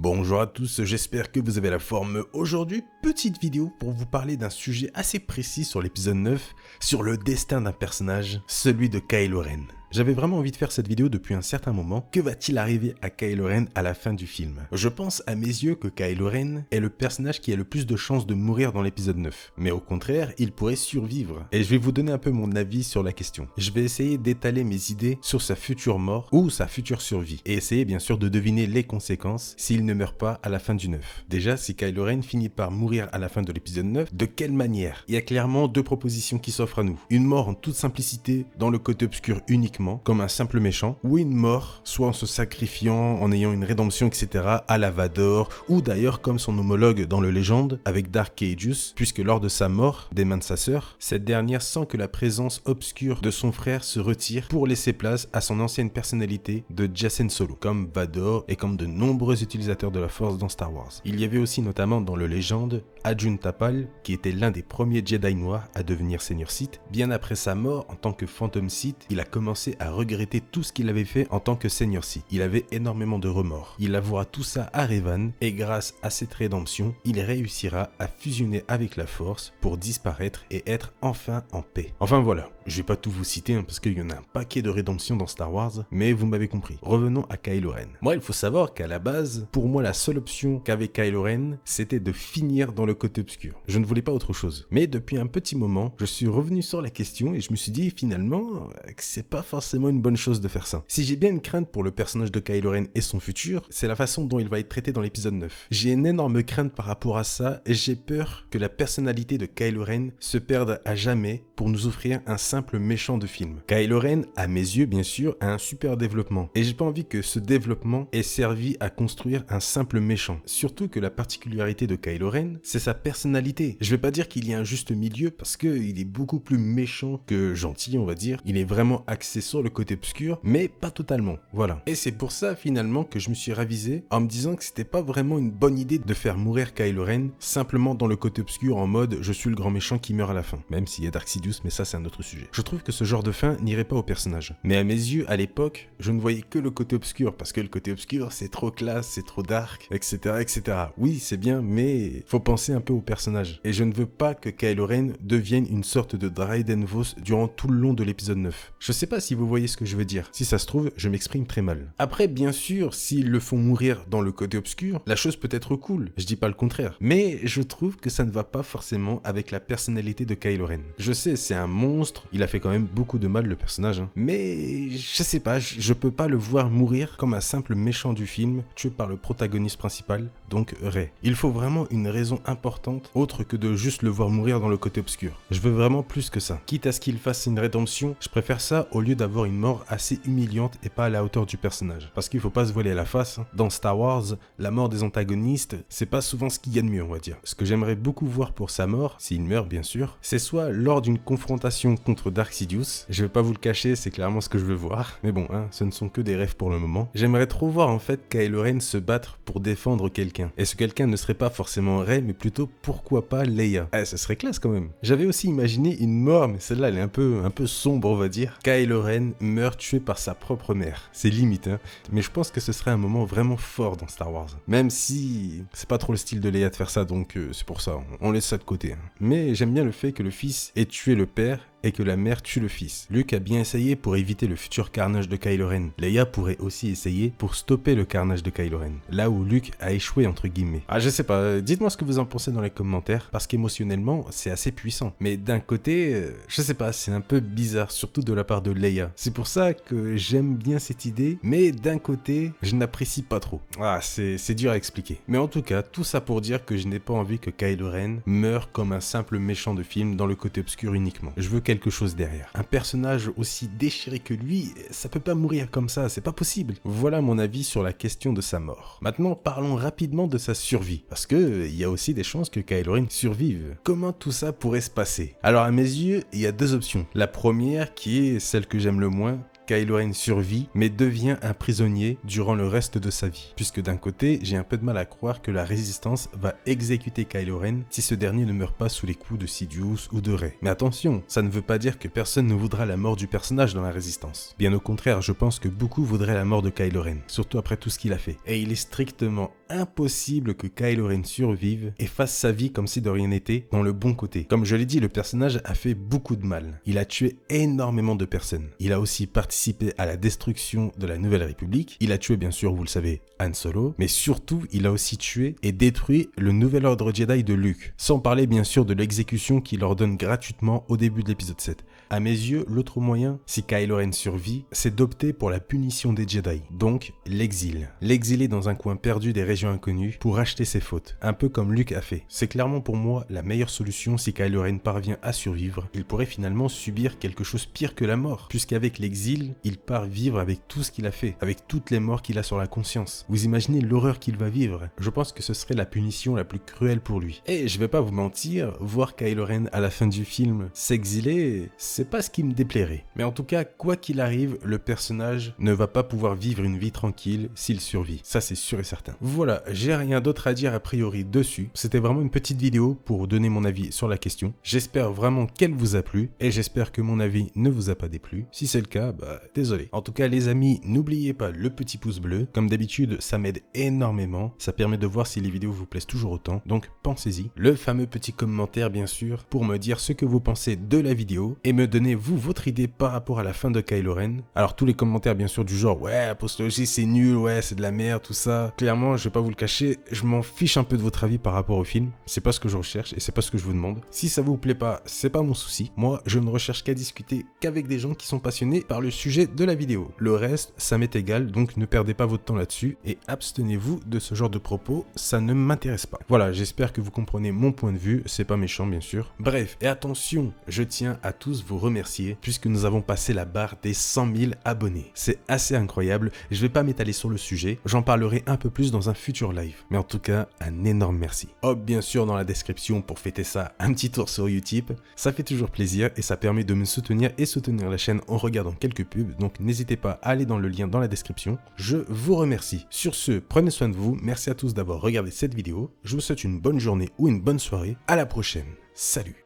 Bonjour à tous, j'espère que vous avez la forme. Aujourd'hui, petite vidéo pour vous parler d'un sujet assez précis sur l'épisode 9, sur le destin d'un personnage, celui de Kylo Ren. J'avais vraiment envie de faire cette vidéo depuis un certain moment. Que va-t-il arriver à Kylo Ren à la fin du film? Je pense à mes yeux que Kylo Ren est le personnage qui a le plus de chances de mourir dans l'épisode 9. Mais au contraire, il pourrait survivre. Et je vais vous donner un peu mon avis sur la question. Je vais essayer d'étaler mes idées sur sa future mort ou sa future survie. Et essayer bien sûr de deviner les conséquences s'il ne meurt pas à la fin du 9. Déjà, si Kylo Ren finit par mourir à la fin de l'épisode 9, de quelle manière? Il y a clairement deux propositions qui s'offrent à nous. Une mort en toute simplicité dans le côté obscur uniquement, comme un simple méchant, ou une mort, soit en se sacrifiant, en ayant une rédemption, etc., à la Vador, ou d'ailleurs comme son homologue dans le Légende, avec Dark Aegis, puisque lors de sa mort, des mains de sa sœur, cette dernière sent que la présence obscure de son frère se retire pour laisser place à son ancienne personnalité de Jacen Solo, comme Vador et comme de nombreux utilisateurs de la Force dans Star Wars. Il y avait aussi notamment dans le Légende, Arjun Tapal, qui était l'un des premiers Jedi noirs à devenir Seigneur Sith. Bien après sa mort en tant que Phantom Sith, il a commencé à regretter tout ce qu'il avait fait en tant que Seigneur Sith. Il avait énormément de remords. Il avouera tout ça à Revan et grâce à cette rédemption, il réussira à fusionner avec la Force pour disparaître et être enfin en paix. Enfin voilà, je vais pas tout vous citer parce qu'il y en a un paquet de rédemptions dans Star Wars, mais vous m'avez compris. Revenons à Kylo Ren. Moi, il faut savoir qu'à la base, pour moi, la seule option qu'avait Kylo Ren, c'était de finir dans le côté obscur. Je ne voulais pas autre chose. Mais depuis un petit moment, je suis revenu sur la question et je me suis dit finalement que c'est pas forcément une bonne chose de faire ça. Si j'ai bien une crainte pour le personnage de Kylo Ren et son futur, c'est la façon dont il va être traité dans l'épisode 9. J'ai une énorme crainte par rapport à ça et j'ai peur que la personnalité de Kylo Ren se perde à jamais pour nous offrir un simple méchant de film. Kylo Ren, à mes yeux bien sûr, a un super développement et j'ai pas envie que ce développement ait servi à construire un simple méchant. Surtout que la particularité de Kylo Ren, c'est sa personnalité. Je vais pas dire qu'il y a un juste milieu parce qu'il est beaucoup plus méchant que gentil, on va dire. Il est vraiment axé sur le côté obscur, mais pas totalement. Voilà. Et c'est pour ça finalement que je me suis ravisé en me disant que c'était pas vraiment une bonne idée de faire mourir Kylo Ren simplement dans le côté obscur en mode je suis le grand méchant qui meurt à la fin. Même s'il y a Dark Sidious, mais ça c'est un autre sujet. Je trouve que ce genre de fin n'irait pas au personnage. Mais à mes yeux, à l'époque, je ne voyais que le côté obscur parce que le côté obscur c'est trop classe, c'est trop dark, etc., etc. Oui, c'est bien, mais faut penser un peu au personnage. Et je ne veux pas que Kylo Ren devienne une sorte de Dryden Voss durant tout le long de l'épisode 9. Je sais pas si vous voyez ce que je veux dire. Si ça se trouve, je m'exprime très mal. Après, bien sûr, s'ils le font mourir dans le côté obscur, la chose peut être cool. Je dis pas le contraire. Mais je trouve que ça ne va pas forcément avec la personnalité de Kylo Ren. Je sais, c'est un monstre. Il a fait quand même beaucoup de mal, le personnage. Mais je sais pas, je peux pas le voir mourir comme un simple méchant du film, tué par le protagoniste principal, donc Rey. Il faut vraiment une raison importante, autre que de juste le voir mourir dans le côté obscur. Je veux vraiment plus que ça. Quitte à ce qu'il fasse une rédemption, je préfère ça au lieu d'avoir une mort assez humiliante et pas à la hauteur du personnage. Parce qu'il faut pas se voiler la face. Dans Star Wars, la mort des antagonistes, c'est pas souvent ce qu'il y a de mieux, on va dire. Ce que j'aimerais beaucoup voir pour sa mort, s'il meurt bien sûr, c'est soit lors d'une confrontation contre Dark Sidious. Je vais pas vous le cacher, c'est clairement ce que je veux voir. Mais bon, ce ne sont que des rêves pour le moment. J'aimerais trop voir en fait Kylo Ren se battre pour défendre quelqu'un. Et ce quelqu'un ne serait pas forcément Rey, mais plutôt pourquoi pas Leia. Ça serait classe quand même. J'avais aussi imaginé une mort, mais celle-là elle est un peu sombre on va dire. Kylo Ren meurt tué par sa propre mère. C'est limite, mais je pense que ce serait un moment vraiment fort dans Star Wars. Même si c'est pas trop le style de Leia de faire ça, donc c'est pour ça, on laisse ça de côté. Mais j'aime bien le fait que le fils ait tué le père et que la mère tue le fils. Luke a bien essayé pour éviter le futur carnage de Kylo Ren. Leia pourrait aussi essayer pour stopper le carnage de Kylo Ren. Là où Luke a échoué entre guillemets. Je sais pas, dites-moi ce que vous en pensez dans les commentaires, parce qu'émotionnellement, c'est assez puissant. Mais d'un côté, je sais pas, c'est un peu bizarre, surtout de la part de Leia. C'est pour ça que j'aime bien cette idée, mais d'un côté, je n'apprécie pas trop. C'est dur à expliquer. Mais en tout cas, tout ça pour dire que je n'ai pas envie que Kylo Ren meure comme un simple méchant de film dans le côté obscur uniquement. Je veux quelque chose derrière. Un personnage aussi déchiré que lui, ça peut pas mourir comme ça, c'est pas possible. Voilà mon avis sur la question de sa mort. Maintenant, parlons rapidement de sa survie, parce que il y a aussi des chances que Kylo Ren survive. Comment tout ça pourrait se passer? Alors à mes yeux, il y a deux options. La première, qui est celle que j'aime le moins, Kylo Ren survit, mais devient un prisonnier durant le reste de sa vie. Puisque d'un côté, j'ai un peu de mal à croire que la Résistance va exécuter Kylo Ren si ce dernier ne meurt pas sous les coups de Sidious ou de Rey. Mais attention, ça ne veut pas dire que personne ne voudra la mort du personnage dans la Résistance. Bien au contraire, je pense que beaucoup voudraient la mort de Kylo Ren, surtout après tout ce qu'il a fait. Et il est strictement impossible que Kylo Ren survive et fasse sa vie comme si de rien n'était dans le bon côté. Comme je l'ai dit, le personnage a fait beaucoup de mal. Il a tué énormément de personnes. Il a aussi participé à la destruction de la Nouvelle République. Il a tué, bien sûr, vous le savez, Han Solo, mais surtout, il a aussi tué et détruit le nouvel ordre Jedi de Luke. Sans parler, bien sûr, de l'exécution qu'il ordonne gratuitement au début de l'épisode 7. À mes yeux, l'autre moyen, si Kylo Ren survit, c'est d'opter pour la punition des Jedi, donc l'exil. L'exiler dans un coin perdu des régions inconnues pour racheter ses fautes, un peu comme Luke a fait. C'est clairement pour moi la meilleure solution si Kylo Ren parvient à survivre. Il pourrait finalement subir quelque chose pire que la mort, puisqu'avec l'exil, il part vivre avec tout ce qu'il a fait, avec toutes les morts qu'il a sur la conscience. Vous imaginez l'horreur qu'il va vivre? Je pense que ce serait la punition la plus cruelle pour lui. Et je vais pas vous mentir, voir Kylo Ren à la fin du film s'exiler, c'est pas ce qui me déplairait. Mais en tout cas, quoi qu'il arrive, le personnage ne va pas pouvoir vivre une vie tranquille s'il survit. Ça, c'est sûr et certain. Voilà, j'ai rien d'autre à dire a priori dessus. C'était vraiment une petite vidéo pour donner mon avis sur la question. J'espère vraiment qu'elle vous a plu et j'espère que mon avis ne vous a pas déplu. Si c'est le cas, désolé. En tout cas, les amis, n'oubliez pas le petit pouce bleu. Comme d'habitude, ça m'aide énormément. Ça permet de voir si les vidéos vous plaisent toujours autant. Donc, pensez-y. Le fameux petit commentaire, bien sûr, pour me dire ce que vous pensez de la vidéo et me donner vous votre idée par rapport à la fin de Kylo Ren. Alors tous les commentaires bien sûr du genre ouais Apostologie c'est nul, ouais c'est de la merde, tout ça. Clairement je vais pas vous le cacher, je m'en fiche un peu de votre avis par rapport au film. C'est pas ce que je recherche et c'est pas ce que je vous demande. Si ça vous plaît pas, c'est pas mon souci. Moi je ne recherche qu'à discuter qu'avec des gens qui sont passionnés par le sujet de la vidéo. Le reste ça m'est égal, donc ne perdez pas votre temps là-dessus et abstenez-vous de ce genre de propos, ça ne m'intéresse pas. Voilà, j'espère que vous comprenez mon point de vue, c'est pas méchant bien sûr. Bref, et attention, je tiens à tous vous remercier puisque nous avons passé la barre des 100 000 abonnés. C'est assez incroyable, je vais pas m'étaler sur le sujet, j'en parlerai un peu plus dans un futur live. Mais en tout cas, un énorme merci. Hop, bien sûr dans la description pour fêter ça, un petit tour sur Utip, ça fait toujours plaisir et ça permet de me soutenir et soutenir la chaîne en regardant quelques pubs, donc n'hésitez pas à aller dans le lien dans la description. Je vous remercie. Sur ce, prenez soin de vous, merci à tous d'avoir regardé cette vidéo, je vous souhaite une bonne journée ou une bonne soirée, à la prochaine, salut.